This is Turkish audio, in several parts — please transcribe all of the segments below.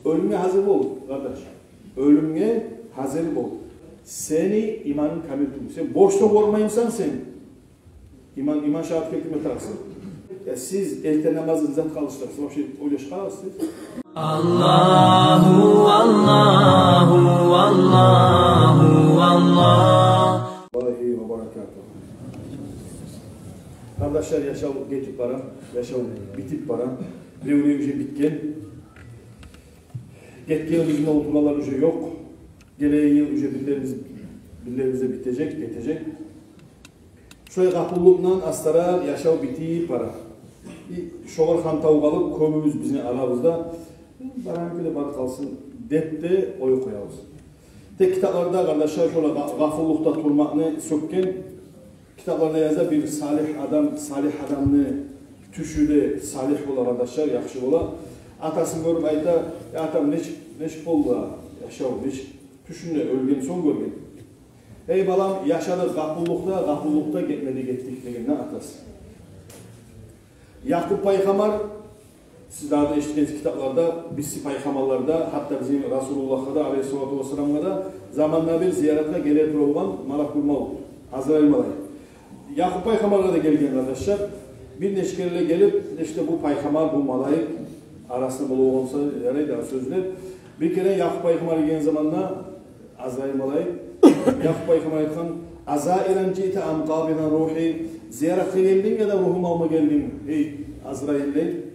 Ölümge hazır ol kardeş. Ölümge hazır ol. Seni imanın kamil tutun. Sen boşta korkmayınsan sen. İman şart kelime taksın. Ya siz erken namazın zat kalıştırsın. O şey öyle çıkarsın. Allahu Allahu Allahu Allah. Vallahi ve berekatuhu. Kardeşler yaşav geçip para, yaşav bitip para. Levne bir şey bitken. Getken bizim olduralar bir şey yok. Geleye yıl bir şey birilerimize bitecek, geçecek. Şöyle kapıllığından astara yaşav biti para. Şoğur kan tavuk alıp kömümüz bizim aramızda. Baran bir de bar kalsın dep de oy koyarız. Tek kitaplarda kardeşler şöyle gafurlukta turmakını sökken kitaplarda yazar bir salih adamını tüşüde salih ola kardeşler yakşı ola. Atasını görüp ayta atam neç oldu yaşav neç tüşünde ölgen son görgen. Ey balam yaşadı gafurlukta gitmedi gittik degen atası. Yakup Peygamber siz daha da eşittiğiniz kitaplarda, biz peygamberlerde, hatta bizim Resulullah'da da aleyhissalatu vesselam'da da zamanla bir ziyarete gele olan Malakul Maut, Azrail Malay. Yakup Peygamber'e de gelgen kardeşler, bir neşkerle gelip işte bu peygamber, bu malayık arasında buluğu olsa yaraydı sözler. Bir kere Yakup Peygamber'e gelgen zamanla Azrail Malay, Yakup Peygamber'e etken Azailen cite am qabilan ruhi ziyarete geldin ya da ruhum alma geldin ey Azrail'le.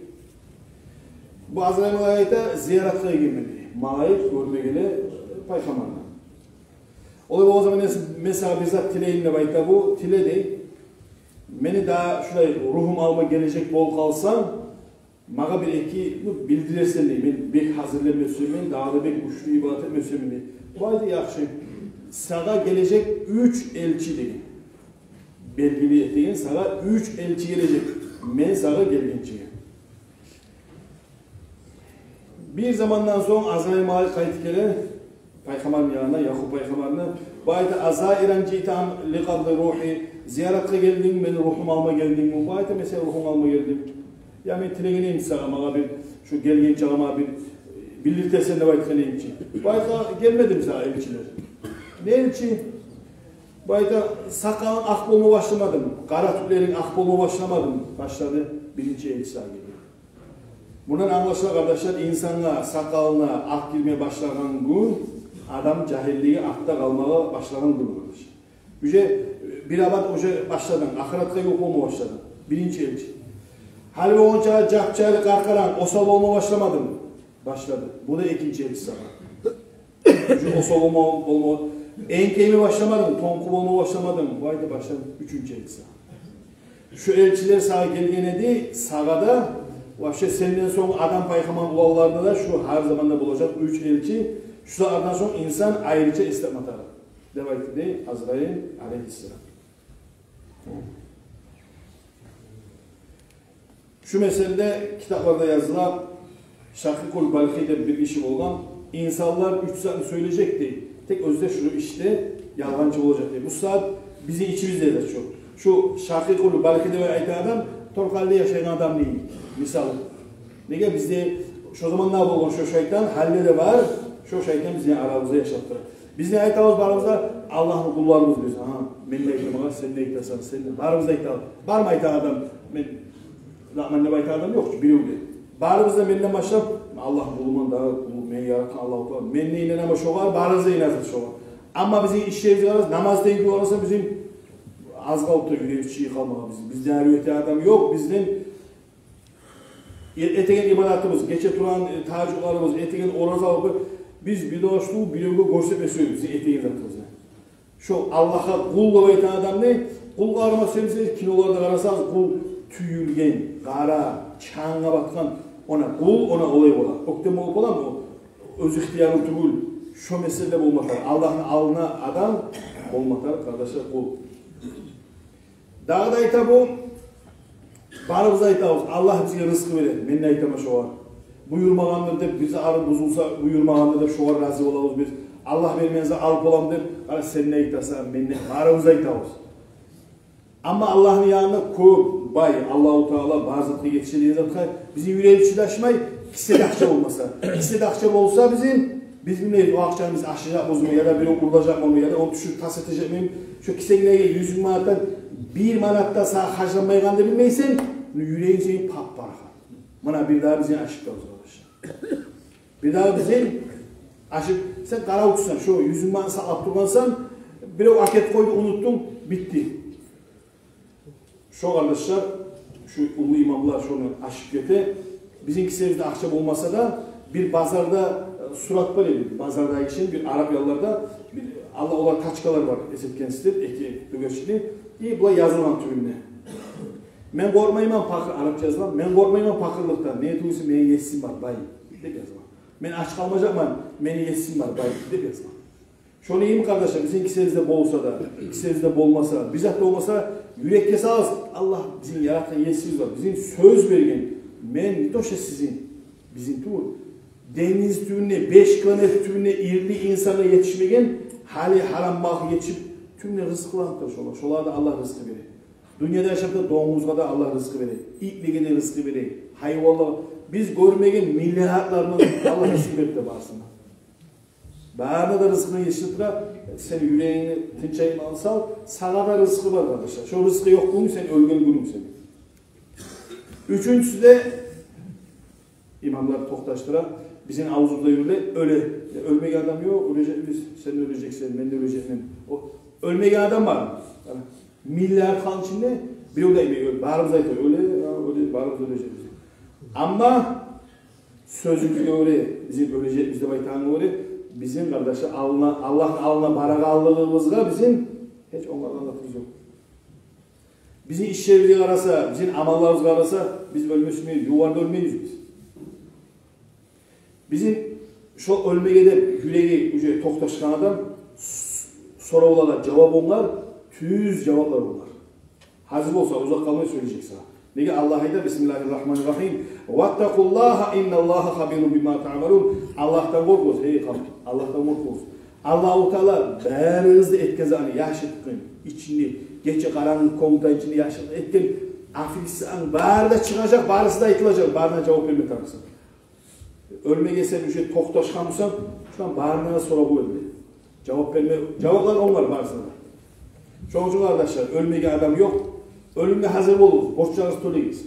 Bu Azrail Malay'da ziyaretle gelmedi. Malayık görmegeli peygamberler. O zaman mesela bizzat tileyinle bayta bu tile değil. Meni daha şuraya ruhum alma gelecek bol kalsam maga bir iki bildirirsen değil. Ben bek hazırlamıyorsun, daha da bek uçlu ibadet etmiyorsun. Vaydı yakşı. Sağa gelecek 3 elçi değil. Belgili ettiğin sağa 3 elçi gelecek. Men sağa gelgince. Bir zamandan sonra Azrail Malik kayıtkele Peygamber'in yanına, Yakup Peygamber'ine bayta Azairen citam liqabli ruhi ziyarete geldin, ben ruhum alma geldim mi? Bayta mesela ruhum alma geldim. Ya ben tilegeneyim sağa mağa bir şu gelgen çağıma bir birlikte seninle baytkeleyim ki. Bayta gelmedim sağa elçiler. Ne elçi? Bayta sakalın ak olma başlamadım. Kara tüplerin ak olma başlamadım. Başladı birinci elçi sağa geliyor. Bundan anlaşılan kardeşler insanla sakalına ak girmeye başlayan gün adam cahilliği akta kalmaya başlayan gün kardeşler. Üce bir abat oje başladın, ahirette yok olma başladın. Birinci elçi. Halbuki onca capçaylı karkaran osal olma başlamadım. Başladı. Bu da ikinci elçi sana. Üce osal olma enkeyimi başlamadım, tonkul olma başlamadım. Vay da başladım. Üçüncü elçi sana. Şu elçiler sağa gelgene de sağada vahşe senden sonra adam peygamber oğullarında da şu her zamanda bulacak 3 elçi. Şulardan sonra insan ayrıca istem atar. Devam etti Azrail aleyhisselam. Şu meselede kitaplarda yazılan Şakikul Balki'de bir işi olan insanlar 3 saat söyleyecekti. Tek özde şu işte yalancı olacak diye. Bu saat bizi içimizde de çok. Şu Şakikul Balki'de ve ayet adam Torkal'da yaşayan adam değil. Misal. Nege bizde şu zaman ne yapalım şu şeytan halleri var. Şu şeytan bizi aramızda yaşattırır. Biz ne ayetimiz barımızda Allah'ın kullarımız biz. Ha, ben de eklemeye sen de eklesen sen de. Barımızda ekledim. Var mı ayet adam? Ben ne ayet adam yok ki biliyorum diye. Barımızda benimle başlayıp Allah'ın kulluğundan daha men yaratan Allah'u kullar. Menle inen ama şu var, barımızda inazır şu var. Ama bizim işlerimiz var, namaz değil olursa bizim az kalıp da yüreğimiz çiğ kalmalı bizim. Bizden rüyeti adam yok, bizden etegen ibadetimiz, geçe turan tacılarımız, etegen orazalıbı biz bir doğuşluğu bir görsetmesiyoruz bizim etegen zatımızda. Şu Allah'a kul koyatan adam ne? Kul karıma söyleseniz kinolarda karasanız kul tüyülgen, kara, çağına batkan ona kul ona olay olar. Oktem olup olan mı? Öz ihtiyarı tügül. Şu mesele bulmaklar. Allah'ın alına adam olmaklar kardeşler kul. Dağda ayta bu barımıza aytağız. Allah bize rızkı verir. Menine aytama şu var. Buyurmağandır da bize arı bozulsa buyurmağandır da şu var razı olalım biz. Allah vermenize alıp olalım der. Ara seninle aytasa menine barımıza aytağız. Ama Allah'ın yanında köp bay Allah-u Teala bazı yetiştirdiği zaman bizim yüreği çilaşmay ikisi de akça olmasa. İkisi de akça olsa biz bilmeyiz o akçamız aşacak mı ya da biri kurulacak mı ya da onu düşürüp tas edecek miyim? Şu kisegine 100 manattan 1 manatta sağ harcamayacağını da bilmeysen yüreğin senin papparaka. Bana bir daha bizi aşık kalır arkadaşlar. Bir daha bizi aşık, sen kara uçsan şu 100 manat sağ durgansan bir o aket koydu unuttun bitti. Şu arkadaşlar şu ulu imamlar şunu aşık ete bizim kisemizde akça olmasa da bir pazarda surat var ya, pazarda için bir Arap yollarda bir Allah olan taçkalar var esirkensidir, eki dögerçili. İyi bu yazılan türünde. Men korkmayman pakır Arapça yazılan. Men korkmayman pakırlıktan. Ne duysun beni yesin var bay. Dep yazılan. Men aç kalmayacakman beni yesin var bay. Dep yazılan. Şunu iyi mi kardeşler? Bizim kisemizde bolsa da, kisemizde bolmasa, bizzat da olmasa yürek kesağız. Allah bizim yaratan yesimiz var. Bizim söz vergen. Men doşa sizin. Bizim tuğ. Deniz tüyüne, 5 kilometre tüyüne irli insana yetişmegen hali haram mahı yetişip tümle rızkılandır şolar. Şolar da Allah rızkı verir. Dünyada yaşamda doğumuzda da Allah rızkı verir. İlklige de rızkı verir. Hayvallah. Biz görmegen milyarlarını Allah rızkı verip de varsınlar. Bağırda da rızkını yaşatıra, sen yüreğini tinçayını alsal, sana da rızkı var arkadaşlar. Şu rızkı yok bunu sen ölgen günüm seni. Üçüncüsü de imamlar toktaştıra, bizim avuzumuzda yürüle, ölmek adam yok, ölecek biz, sen öleceksin, ben de öleceğim. O ölmek adam var mı? Yani, milyar kan içinde bir öyle, bağrımıza yatıyor, öyle, bağrımıza ölecek biz. Ama sözümüzde öyle, bizim öleceğimiz de baytanı öyle, bizim kardeşler Allah'ın alına barakallığımızda bizim hiç onlarla anlatırız yok. Bizim işlerimiz arasa, bizim amallarımız arasa biz ölmüşmeyiz, yuvarda ölmeyiz biz. Bizim şu ölmeye gidip yüreği toktaşkan adam sorulara cevap onlar, tüz cevaplar onlar. Hazır olsa uzak kalmayı söyleyecek sana. Nege Allah'a da Bismillahirrahmanirrahim. Vattakullaha innallaha habirun bima ta'malun. Allah'tan korkuz. Hey kalk. Allah'tan korkuz. Allah-u Teala bärinizde etkazani yaşıtkın içini gece karanlık komuta içini yaşıtkın etken afilsan barda çıkacak, barısı da aytılacak. Barına cevap verme tanısın. Ölme gelse bir şey toktaşkan olsan şu an barına soru bu ölme. Cevap verme. Cevaplar onlar barısına. Çoğuncu arkadaşlar ölmeye adam yok. Ölümde hazır olun. Borçlarınızı töleyiz.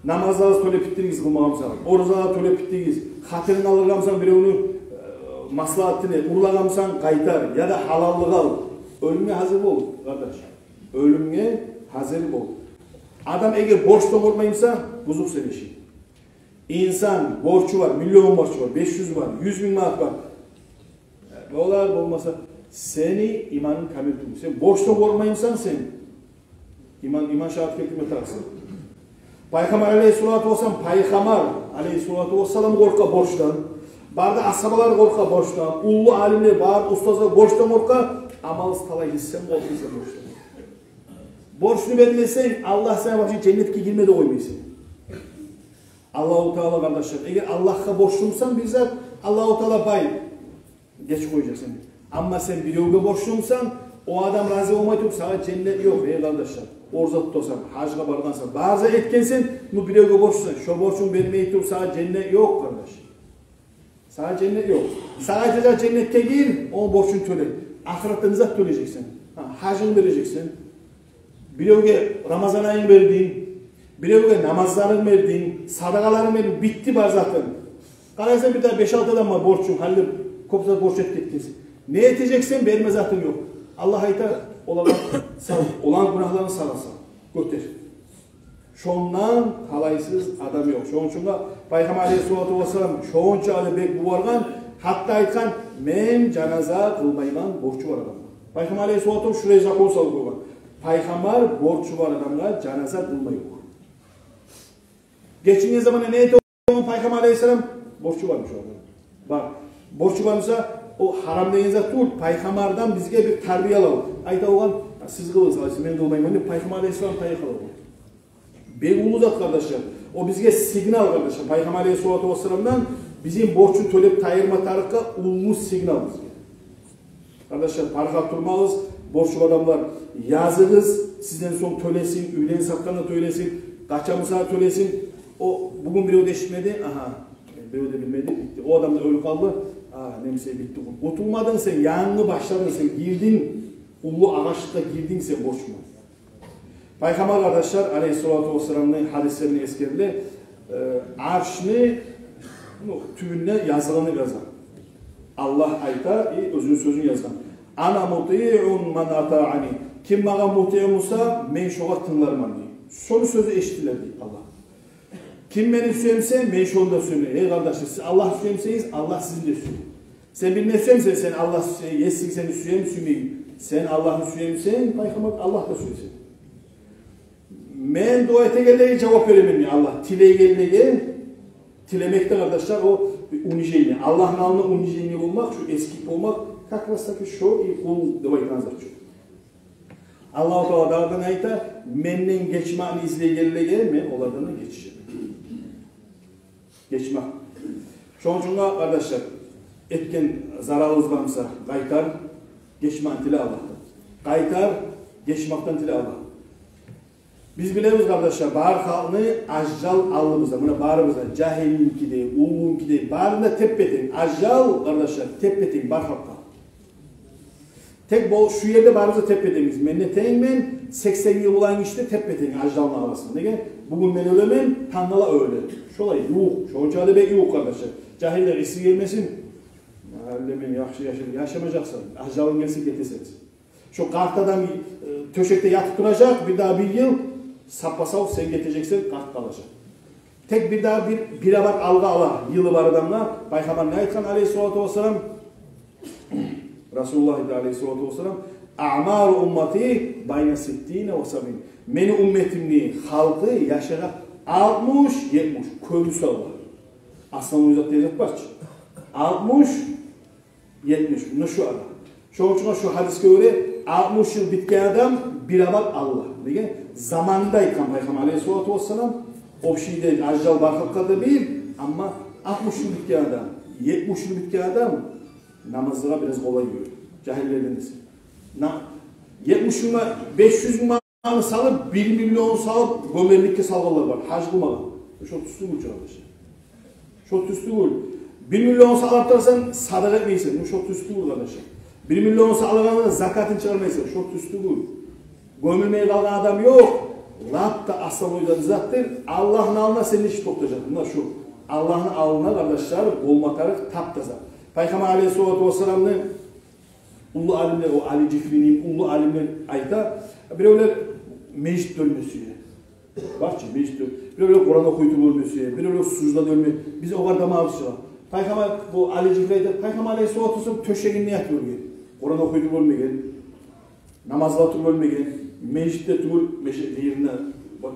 Namazlarınızı tölep ettiğiniz kılmağımızdan. Oruzalarınızı tölep ettiğiniz. Hatırını alırgamsan bir onu maslahatını uğurlagamsan kaytar. Ya da halallık al. Ölüme hazır olun kardeş. Ölümge hazır olun. Adam eğer borçtan olmayımsa buzuk sevişi. İnsan borcu var. Milyon borcu var. 500 var. 100 bin manat var. Olar olmasa seni imanın kamil tutmuş. Sen borçta olmayınsan sen iman şart hükmet taksın. Peygamber aleyhissalatu vesselam Peygamber aleyhissalatu vesselam korka borçtan. Barda asabalar korka borçtan. Ulu alimler bar ustazlar borçtan korka amalız talay hissem olsun borçtan. Borçlu vermesen Allah sana başı cennetke girmede koymaysın. Allah-u Teala kardeşler. Eğer Allah'a borçlumsan bizzat Allah-u Teala bay geç koyacaksın. Ama sen bir yolga borçlumsan o adam razı olmayıp sana cennet yok ey kardeşler. Orza tutarsan, hacga bargansan, bazı etkensen bu bir yolga borçlusan. Şu borçun vermeyip sana cennet yok kardeş. Sana cennet yok. Sana cennette gir, o borçun töle. Ahirette nizat töleyeceksin. Hacını vereceksin. Bir yolga Ramazan ayın verdiğin, bir yolga namazların verdiğin, sadakaların verdiğin bitti var zaten. Karaysan bir daha 5-6 adam var borçun, halil kopsa borç ettiktiniz. Ne edeceksin verme zaten yok. Allah aytar olan günahlarını sarasa. Götür. Şondan halaysız adam yok. Şonçunga Peygamber aleyhissalatu vesselam şonça alı bek buvargan hatta aytkan men canaza kılmayman borçu var adamlar. Peygamber aleyhissalatu şuraya zakon salı koygan. Peygamber borçu var adamlar canaza kılmayı yok. Geçince zamanı ne etti o Peygamber aleyhisselam borçu varmış orada. Bak borçu varmışsa o haram deyince dur, Peygamber'den bizge bir terbiye alalım. Ayta oğlan, siz kılırsanız, ben kılmayayım. Peygamber Aleyhisselam terbiye alalım. Ben ulu zat kardeşler. O bizge signal kardeşler. Peygamber Aleyhisselatü Vesselam'dan bizim borçu tölep tayırma tarıkka ulu signal bizge. Kardeşler, parka durmağız, borçlu adamlar yazınız, sizden son tölesin, üylerin satkanına tölesin, kaçamıza tölesin. O bugün biri ödeşmedi, aha, biri ödebilmedi, bitti. O adam da ölü kaldı, neyse bitti. Kurtulmadın sen, yanını başladın sen, girdin, ulu ağaçlıkta girdin sen, boş mu? Peygamber kardeşler, aleyhissalatu vesselam'ın hadislerini eskerdi, arşını, tübünne yazılanı yazan. Allah ayta, özünün sözünü yazan. Ana muti'un man ata'ani. Kim bana muti' olsa, men şoğa tınlarman diye. Son sözü eşittiler diye Allah. Kim beni söylemse, men şoğunda söyle. Ey kardeşler, siz Allah söylemseniz, Allah sizin de söyle. Sen bilmezsen sen Allah yesin seni söyleyeyim, söyleyeyim. Sen Allah'ı söyleyemsen, Peygamber Allah da söylesin. Men dua etegellere cevap veremem Allah. Tileygellige, tilemekte kardeşler o unijeyni. Allah'ın alnına unijeyni olmak, şu eski olmak, kakrastaki şu kul devaytanızlar çok. Allah-u Teala dağdan ayta, menden geçmağını izleyegellige, men olardan geçeceğim. Geçmek. Şunun için kardeşler, etken zararınız varsa kaytar, geçmekten tile Allah'tan. Kaytar, geçmekten tile Allah. Biz bilemiz kardeşler, bağır halını ajjal alımızda, buna bağrımızda, cahilinki değil, ulunki değil, bağrında teppetin, ajjal kardeşler, teppetin, bağır halka. Tek bol şu yerde bağrımızda teppetimiz. Men ne teğmen, 80 yıl olan işte teppetin, ajjalın arasında. Nege? Bugün men ölemem, Tanrı'la öyle. Şolay, yok, şu çağda bek yok kardeşler. Cahiller isi gelmesin, hallemin yaşamayacaksın, ajjalın gelsin getirseniz. Şu kartadan töşekte yatıp duracak, bir daha bir yıl, sapasal sen getireceksin, kart kalacak. Tek bir daha bir bak alga ala, yılı var adamla, Peygamber ne aytkan aleyhissalatu vesselam, Resulullah aleyhissalatu vesselam, a'mar ummati bayna sittine ve sabin. Meni ümmetimni, halkı yaşarak 60-70, köylüsü var. Aslan uyuzat diyecek baş. 60-70, bunu şu adam. Şu hadis'e göre 60 yıl bitken adam bir bak Allah. Degen zamandayken Peygamber aleyhissalatu vesselam o şeyde ajjal barkakta bir ama 60 yıl bitken adam, 70 yıl bitken adam namazlara biraz kolay görüyor. Cahilleriniz. 70 yıl 500 milyon salıp 1 milyon salıp gömerlikte salgılar var. Hac kılmadan. Çok tüstü bu arkadaşlar. Çok tüstü bu. 1 milyon salıp dursan sadaka etmeysen. Bu çok tüstü bu arkadaşlar. 1 milyon salıp zakatını çıkarmaysan. Çok tüstü bu. Gömülmeye kalan adam yok. Rab da aslan uyudan zattır. Allah'ın alnına seni hiç toplayacak. Bunlar şu. Allah'ın alnına kardeşler olmatarık taptaza. Peygamber aleyhissalatu vesselam'ın ulu alimler, o Ali Cifri'nin ulu alimler ayta bir öyle mecid dönmesi. Bakçı mecid dönmesi. Bir öyle Kur'an okuyutu dönmesi. Bir öyle sucda dönmesi. Biz o kadar mağazı var. Peygamber bu Ali Cifri'de Peygamber aleyhissalatu vesselam töşeğini yatıyor. Kur'an okuyutu dönmesi. Namazla tur bölmegen, meclitte tur yerine bak.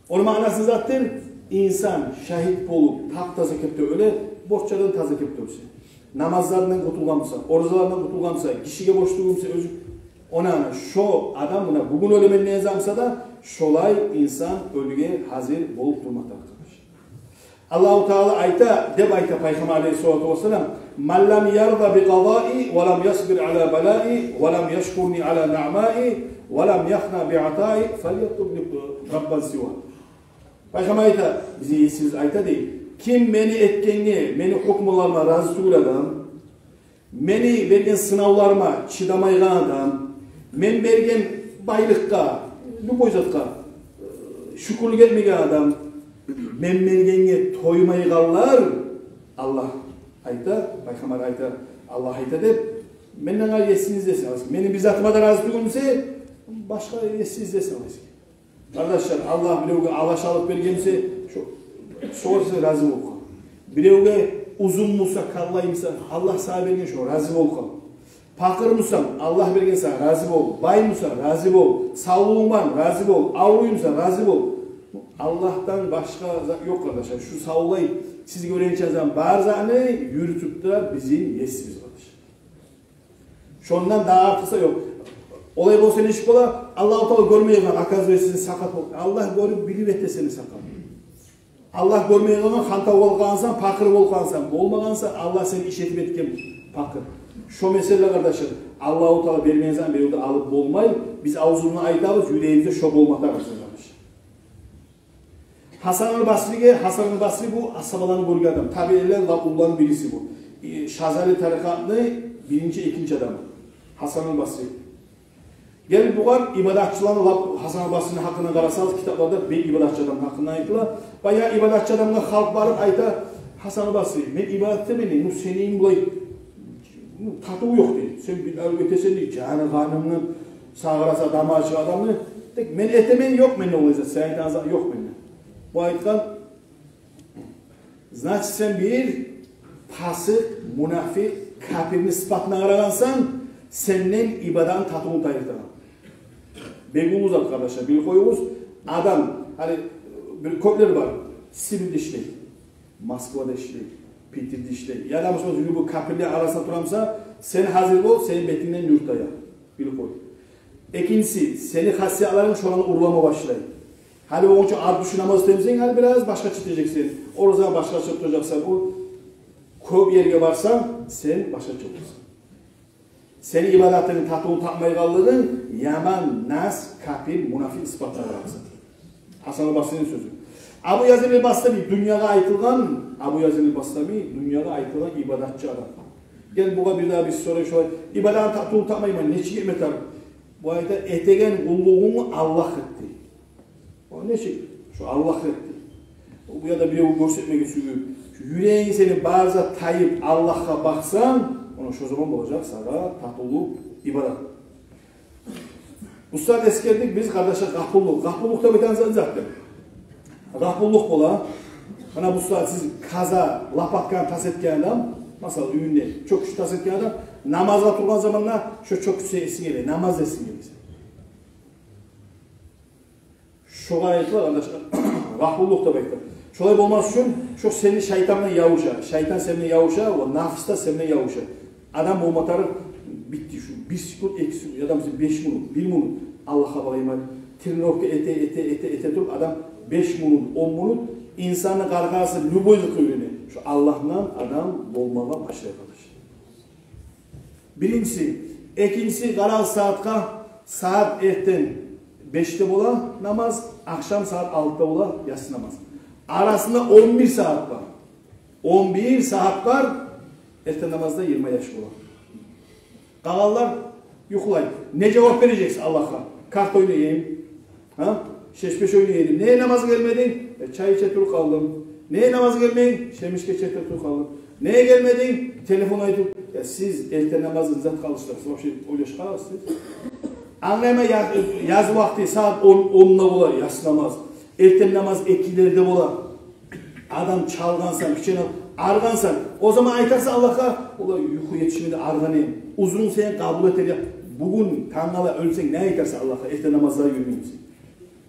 Onun manası zaten insan şahit bolup taptaza kepte öyle borçlardan taza kepte olsa. Namazlarından kurtulgamsa, oruzalarından kurtulgamsa, kişiye borçluyumsa özü ona şu adam buna bugün ölemen ne yazamsa da şolay insan ölüye hazır bolup durmakta arkadaş. Allah-u Teala ayta deb ayta Peygamber aleyhissalatu vesselam "Men lem yarda bi qadai ve lem yasbir ala belai ve lem yeşkurni ala na'mai ve lem yahna bi atai felyatlub rabban siva." Peygamber ayta bizi yesiz ayta değil. Kim beni etkenini, beni hukmularıma razı tuğladan, beni vergen sınavlarıma çıdamaygan adam, men bergen baylıkka, lüboyzatka, şükürlük etmegen adam, men bergenge toymayganlar, Allah ayta, Peygamber ayta, Allah ayta deb, menden al yesiniz desin. Meni bizatıma da razı tuğulmuse, başka yesiniz desin. Kardeşler, Allah bilevge alaşalık bergense, soğursa razı olka. Bilevge uzun musa, kallayımsa, Allah sana bergen şu, razı olka. Pakır musan, Allah bergen sana, razı ol. Bay musan, razı ol. Sağlığından, razı ol. Avruyumsa, razı ol. Allah'tan başka yok kardeşler. Şu sağlayıp, siz göreceğiniz zaman barzanı yürütüp de bizim yesimiz kardeşler. Şundan daha artısa yok. Olay olsa ne iş ola? Allah-u Teala görmeye kalan akaz ve sizin sakat ol. Allah görüp bilip ette seni sakat. Allah görmeye kalan hanta olgansan, pakır olgansan, olmagansa Allah seni işletip etken pakır. Şu mesele kardeşler, Allah-u Teala vermeyenizden bir yolda alıp olmayı, biz avzunu ayıtağız, yüreğimize şok olmakta kardeşler. Hasan-ı Basri bu asabalarını görgen adam. Tabiiler Ullah'ın birisi bu. Şazali tarikatının birinci, ikinci adamı. Hasan-ı Basri. Gelip bu var ibadatçıların Hasan-ı Basri'nin hakkında qarasanız kitaplarda bir ibadatçı adam hakkında aytılar. Bayağı ibadatçı adamla halk barıp ayta Hasan-ı Basri, ben ibadat demeyin, senin bulay tatığı yok değil. Sen ötesen değil, canı kanımını sağırasa damacı adamını men etemen yok men olayacak, sen yok men. Bu aytkan значит sen bir fasık, münafik, kafirini sıfatına aragansan senden ibadan tatığını tayırtan. Begumuz at kardeşler, bir koyumuz adam, hani bir köpleri var, Sibir'de işleyip, Moskova'da işleyip, Peter'de işleyip, ya da bu kapirli arasında duramsa sen hazır ol, senin betinden yurtaya, bir koy. İkincisi, seni hasiyaların şu an uğurlama başlayın. Hani onun için ad düşü namazı temizleyin, hani biraz başka çıtacaksın. O zaman başka çıtacaksın. O köp yerine varsan sen başka çıtacaksın. Senin ibadatının tatını takmayı kaldığın yaman, nas, kafir, münafik ispatlar araksın. Hasan-ı Basri'nin sözü. Abu Yazid el-Bastami dünyaya aytılgan, dünyaya aytılgan ibadatçı adam. Gel buğa bir daha bir soru şu an. İbadatın tatını takmayı neçik emetar? Bu ayda etegen kulluğunu Allah etti. O ne şey? Şu Allah etti. Bu ya da bir göstermek istiyorum. Yüreğin seni bazı tayıp Allah'a baksan, onu şu zaman olacak sana tatlı ibadat. Ustad eskerdik biz kardeşler gafurluk. Gafurlukta bir tane zaten. Gafurluk ola. Bana bu ustad siz kaza, lapatkan tas etken adam, mesela ünlü, çok küçük tas etken adam, namazda turgan zamanla şu çok küçük esin geliyor, namaz esin geliyor. Şu gayet var arkadaşlar, gafurluk da bekler. Şolay olmaz için, şu seni şeytanla yavuşa, şeytan seninle yavuşa, o nafis da seninle yavuşa. Adam bu matarı bitti şu, 1 sekund, 2 sekund, ya da 5 minut, 1 minut, Allah'a bakayım hadi. Tırnakta ete durup adam 5 minut, 10 minut, insanın karkası, lüboylu köyünü. Şu Allah'la adam olmağa başlıyor arkadaşlar. Birincisi, ikincisi, karal saat erten 5'te bola namaz, akşam saat 6'da bola yatsı namaz. Arasında 11 saat var. 11 saat var, erten namazda 20 yaş bola. Kalallar yukulayın. Ne cevap vereceksin Allah'a? Kart oynayayım. Ha? Şeşmeş oynayayım. Neye namaz gelmedin? Çay içe tur kaldım. Neye namaz gelmeyin? Şemişke içe tur kaldım. Neye gelmedin? Telefon ayıp. Ya siz erten namazınıza kalıştırsınız. O şey öyle çıkarsınız. Anlayama yaz vakti saat 10'da ola yas namaz. Erten namaz 2'lerde ola. Adam çalgansan, bir şeyden argansan. O zaman aytarsa Allah'a ola yuku yetişmedi arganayım. Uzun sen kabul et. Bugün Tanrı'la ölsen ne aytarsa Allah'a erten namazlara yürüyün.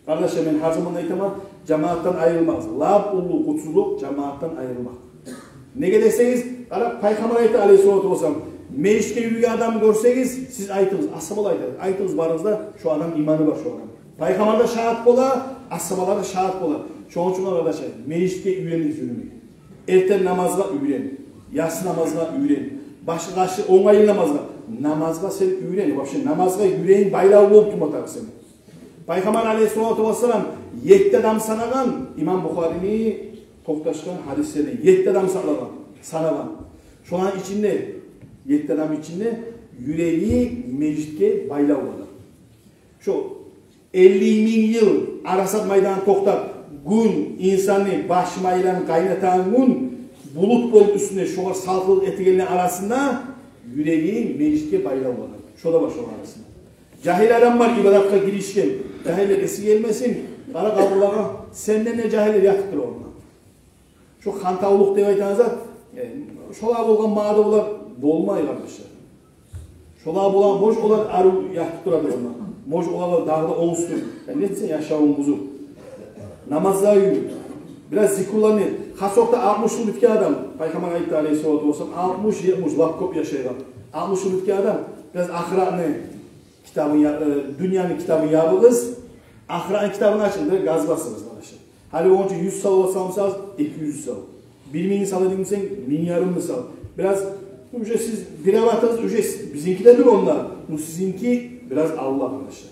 Kardeşler ben her zaman aytamam. Cemaattan ayrılmaz. Lab ulu kutsuzluk cemaattan ayrılmak. Ne gelirseniz, Peygamber ayeti aleyhissalatu vesselam. Mecliste yürüyen adam görseniz siz aytınız, asabal aytınız. Aytınız barınızda şu adam imanı var şu adam. Peygamber'de şahat bola, asabalarda şahat bola. Şu an için arkadaşlar mecliste yürüyeniz yürümeyin. Erten namazga yürüyenin. Yatsı namazga yürüyenin. Başka onaylı namazga sen yürüyenin. Bak şimdi namazga yürüyenin bayrağı olup tumatar seni. Peygamber aleyhissalatu vesselam yetti adam sanagan İmam Bukhari'ni toktaşkan hadislerini yetti adam sanagan. Şu an içinde yetti adam içinde yüreği meclitke baylağı var. Şu 50 bin yıl Arasat Meydanı toktar gün insanı başmayla kaynatan gün bulut bol üstüne şu salkılık etigelinin arasında yüreği meclitke baylağı var. Şu da var şu arasında. Cahil adam var ibadatka girişken. Cahiller esi gelmesin. Kara kabullara senden ne cahiller yatıktır onunla. Şu hantavluk diye aytanızda şola bolgan mağda olar bolmayı kardeşler. Şola bolan boş olar arı yatıktırады onunla. Boş olar dağda oğuzdur. Yani ne desen yaşavun buzu. Namazda yürü. Biraz zikurlanır. Hasokta 60 yıl bitki adam. Peygamber ayette aleyhissalatu vesselam 60-70 laf kop yaşayacak. 60 yıl bitki adam. Biraz ahiratını dünyanın kitabını yapınız, ahiretin kitabını açın, gaz basınız arkadaşlar. Hadi onun için 100 sal olsanız 200 sal. 1.000 sal edinsen 1.000 sal. Biraz ücretsiz bir avatınız ücretsiz. Bizimkiler de onlar. Bu sizinki biraz Allah arkadaşlar.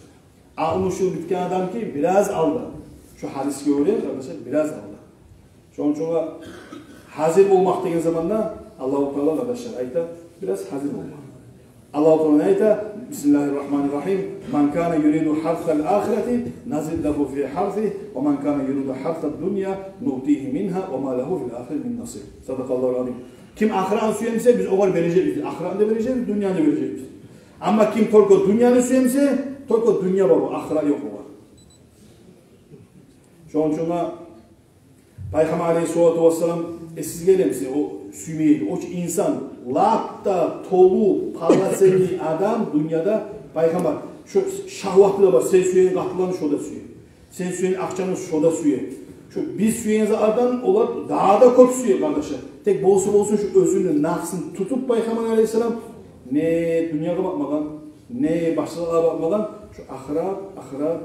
60 yıl bitken adam ki biraz Allah. Şu hadisga o'raylik arkadaşlar, biraz aldı. Çoğunçoğa hazır olmak degen zamanda Allah-u Teala arkadaşlar ayta biraz hazır olmak. Allah-u Teala ayta Bismillahirrahmanirrahim. Man kana yuridu harfal ahireti nazid lahu fi harfi ve man kana yuridu harfad dunya nutihi minha ve ma lahu fil ahir min nasib. Sadakallahu alim. Kim ahiret suyemse biz o kadar vereceğiz. Ahiret de vereceğiz, dünya da vereceğiz. Ama kim tolko dünyanı suyemse tolko dünya var, ahiret yok var. Çoğunçoğa Peygamber Aleyhisselatü Vesselam siz gelemsi o sümeydi. O insan lapta tolu parlaseli adam dünyada Peygamber şu şahvatı da var. Sen süyenin katılanı şoda süye. Sen süyenin akçanı şoda süye. Şu biz süyenize adam olar daha da köp süye kardeşler. Tek bolsun şu özünü nafsını tutup Peygamber Aleyhisselam ne dünyada bakmadan ne başkalarına bakmadan şu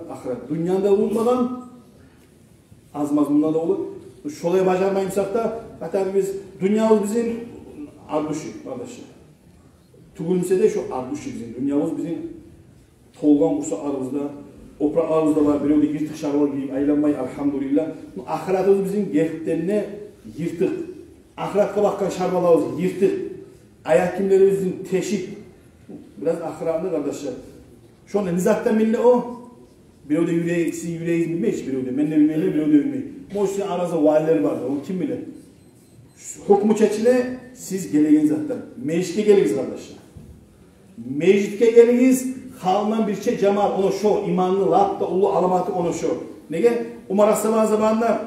ahiret dünyada bulmadan az mazmundan da olur. Şolaya başarmayımsak da hatta biz dünyamız bizim arduşu kardeşler. Tugulmse de şu arduşu bizim. Dünyamız bizim tolgan kursa aramızda, opra aramızda var. Böyle yırtık şarvar giyip aylanmayı elhamdülillah. Ahiretimiz bizim gerçekten yırtık. Ahirette bakkan şarvalarımız yırtık. Ayak kimlerimizin teşik. Biraz ahiretinde kardeşler. Şu anda nizaktan milli o. Bir o da yüreği bilmeyiz bir o da. Ben de bilmeyi, bir o da bilmeyi. Moşun aranızda valileri vardı. Onu kim bilir? Hukmu çeçile siz geleceğiniz zaten. Meclite geliniz kardeşler. Meclite geliniz. Halından bir şey cemaat onu şu imanlı lapta ulu alamatı onu şu. Nege? Umar Aslan zamanında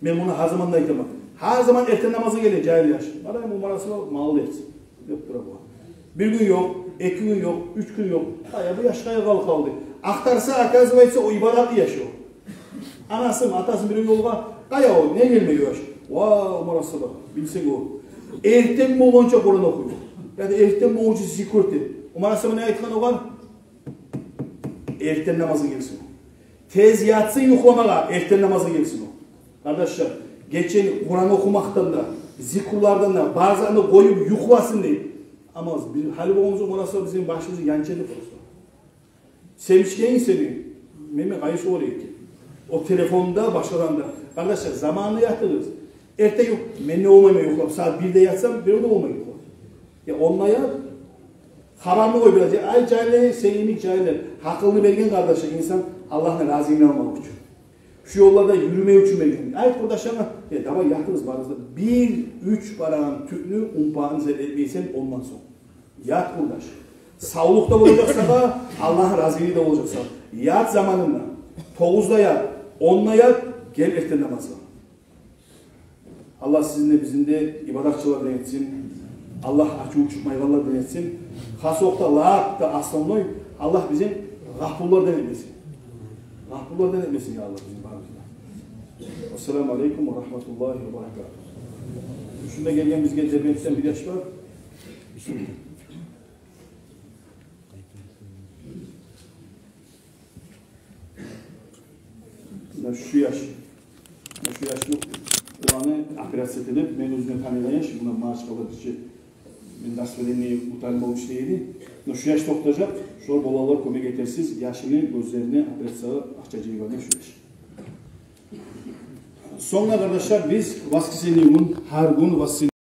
ben bunu her zaman da yıkamam. Her zaman erken namazı gelir cahil yaş. Madem Umar Aslan malı etsin. Yoktur bu. Bir gün yok, 2 gün yok, 3 gün yok. Ya bu yaş kaldı. Aktarsa aktarsa etse o ibadatlı yaşıyor. Anasım, atasım bir yolga kaya o ne gelmiyor yaş. Vaa Umar Aslan bilsek o. Erten mi olunca Kur'an okuyor. Yani erten mi olunca zikreti. Umar Aslan ne ayetken o var? Erten namazı gelsin o. Tez yatsın yuklamağa erten namazı gelsin o. Kardeşler, geçen Kur'an okumaktan da, zikrlardan da bazılarını koyup yuklasın değil. Ama hali boğumuzu Umar Aslan bizim başımızı yançeli korusun. Sevişkeyin senin. Mehmet kayışı oraya ki. O telefonda başkadan da. Kardeşler zamanını yatırırız. Erte yok. Ben ne olmayı yoklam. Saat 1'de yatsam bir de olmayı yoklam. Ya onunla haramı koy biraz. Ay cahiller, sevimlik cahiller. Hakkını vergen kardeşler insan Allah'ın razıyını almak için. Şu yollarda yürüme için vergen. Ay kardeşlerine ya tamam yatırız baranızda. 1-3 paran tüklü umpağınızı etmeysen ondan sonra. Yat kardeş. Sağlıkta olacaksa da Allah'ın razıylığı da olacaksa. Yat zamanında. 9'da yat. 10'da yat. Gel erken namazla. Allah sizinle bizim de ibadatçılardan etsin. Allah açı uçuk mayvallardan etsin. Hasokta, lağıkta, aslanlığı Allah bizim gafurlardan etmesin. Gafurlardan etmesin ya Allah bizim baramızda. Esselamu Aleyküm ve Rahmetullahi ve Berekatuhu. Şunda gelgen bizge debeyetten bir yaş var. Şu yaşlı olanı operatsiya edilib, men o'zimni tanilayash, buni maash qilib, men dasverenni utanmoqchi deydi. Shu yash to'xtajak, shu bolalar ko'mak etersiz, yashini, ko'zlarini operatsiya akcha jeyvergan shu yash. So'ngra arkadaşlar biz vaskisini her gün